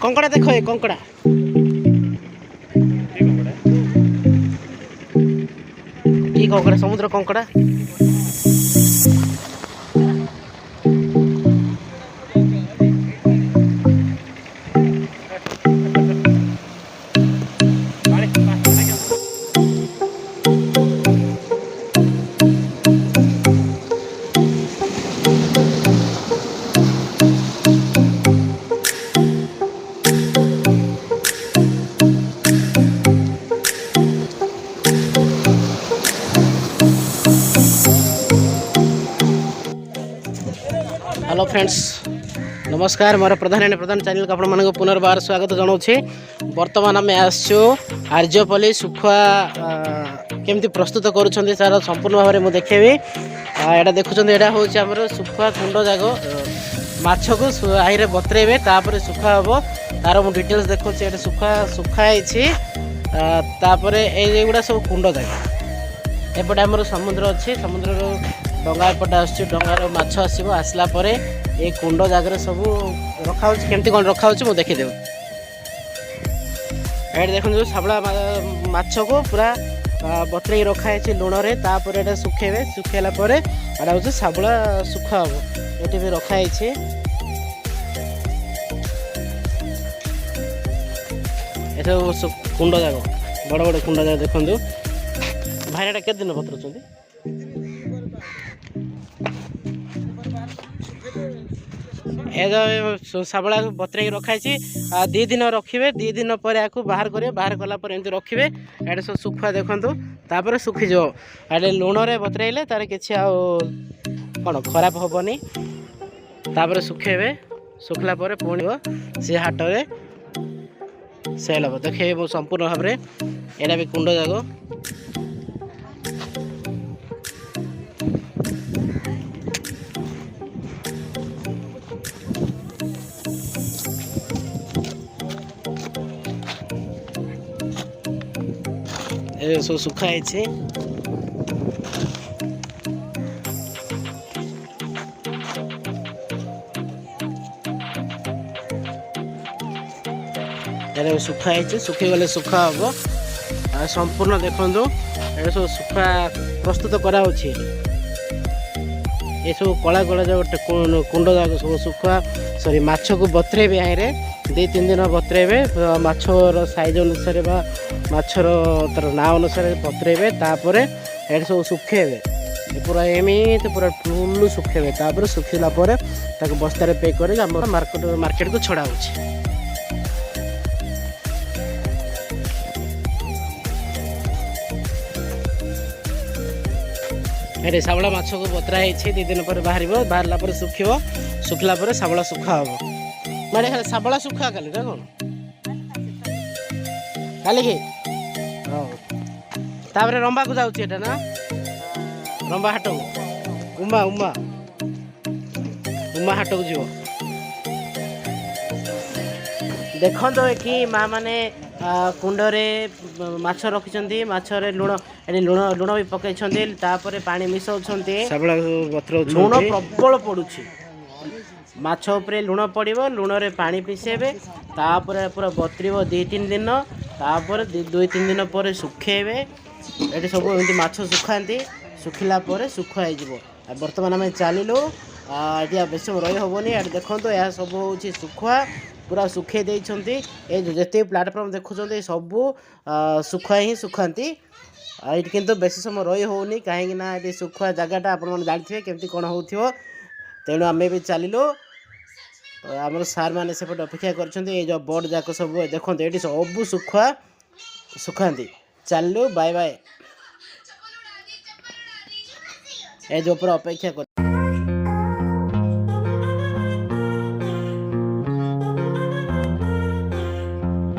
कंकड़ा देख ये कंकड़ा की कंकड़ा समुद्र कंकड़ा हेलो फ्रेंड्स नमस्कार मोर प्रधान प्रधान चैनल को आपण पुनर्बार स्वागत जनाऊे। बर्तमान आम आसु आर्यपल्ली सुखुआ केमती प्रस्तुत करुँच तार संपूर्ण भाव में मुझे देखेबी। यहाँ देखुं यहाँ हूँ आम सुखुआ कुंड जाग माछ को आईरे बतरेबे तापर सुखा हम तार मुझे डिटेल्स देखुँ। ये सुखाई गुड़ा सब कुंड जाग एपटे आम समुद्र अच्छी समुद्र डंगा एपटे आसगार माछ आसला ये कुंड जगह सब रखा केमती कौन रखा मुझे देखीदेव। ये देखो साबला माछ को पूरा बतरे रखाई लुण रे तापर ये सुखेबे सुखेला एटा हूँ साबला सुखा हम ये भी रखाई। ये सब कुंड जाग बड़ बड़ कुंड जाग देखु भाई एटा केते दिन बतरुଛନ୍ତି साबला बतरे रखाई 2 दिन रखिए 2 दिन पर या बाहर करेंगे बाहर कलापर एमती रखिए। ये सब सुखुआ देखु तापर सुखीज ये लुण रे बतरेले तार कि कौन खराब हेनी तापर सुखेबे सुखला पुणी सी हाट में सेल हम देखे संपूर्ण भाव में यहाँ भी कुंड जाग सब सुखाई। सुखाई सुखी गले सुखा हम संपूर्ण देखु ये सब सुखा प्रस्तुत करा ये सब कला कला जो गोटे कुंड जाक सब सुखा सॉरी माछ को बतरेबे आईरे 2-3 दिन बतरेबे माछर साइज अनुसार माछर तार ना अनुसार बतरेबे तापर ये सब सुखेबे पूरा एमती पूरा फुल सुखेबे तापर सुखिला बस्तार पैक कर मार्केट को छड़ा हो। ये साबला माछ को बतरा है 2 दिन पर बाहर बाहर सुखिब सुखला साबला सुखा हम मारे खाली साबला सुखा काली ना कौन काली कि तापर रंबा को जाऊँ ना रंबा हाट उमा उमा उमा हाट को जीव देख कि माँ मैंने कुंडरे माछ रखिंट माछरे लुण लुण लुण भी पकई तापर पानी मिसाउछंती लुण प्रबल पड़ुछि माछ उपरे लुण पड़ो लुण रे पानी पिसेबे तापर पूरा बतरीब 2-3 दिन तापर 2-3 दिन पर सुखेबे ये सब एमती माछ सुखाती सुखिला सुखाई बर्तमान आम चलू ये बेस रही हेनी देखो यह सब हूँ सुखुआ पूरा सुखे देते ये जिते प्लाटफर्म देखुं सब सुखुआ ही सुखाती ये किंतु बेसी समय रही होनी कहीं ये सुखुआ जगहटा आप जानते केमती कौन हो तेणु आम भी चलू आम सार मैंने सेपट अपेक्षा कर बोर्ड जाक सब देखो ये सब सुखुआ सुखाती चलू बाय बाय ए जो पूरा अपेक्षा कर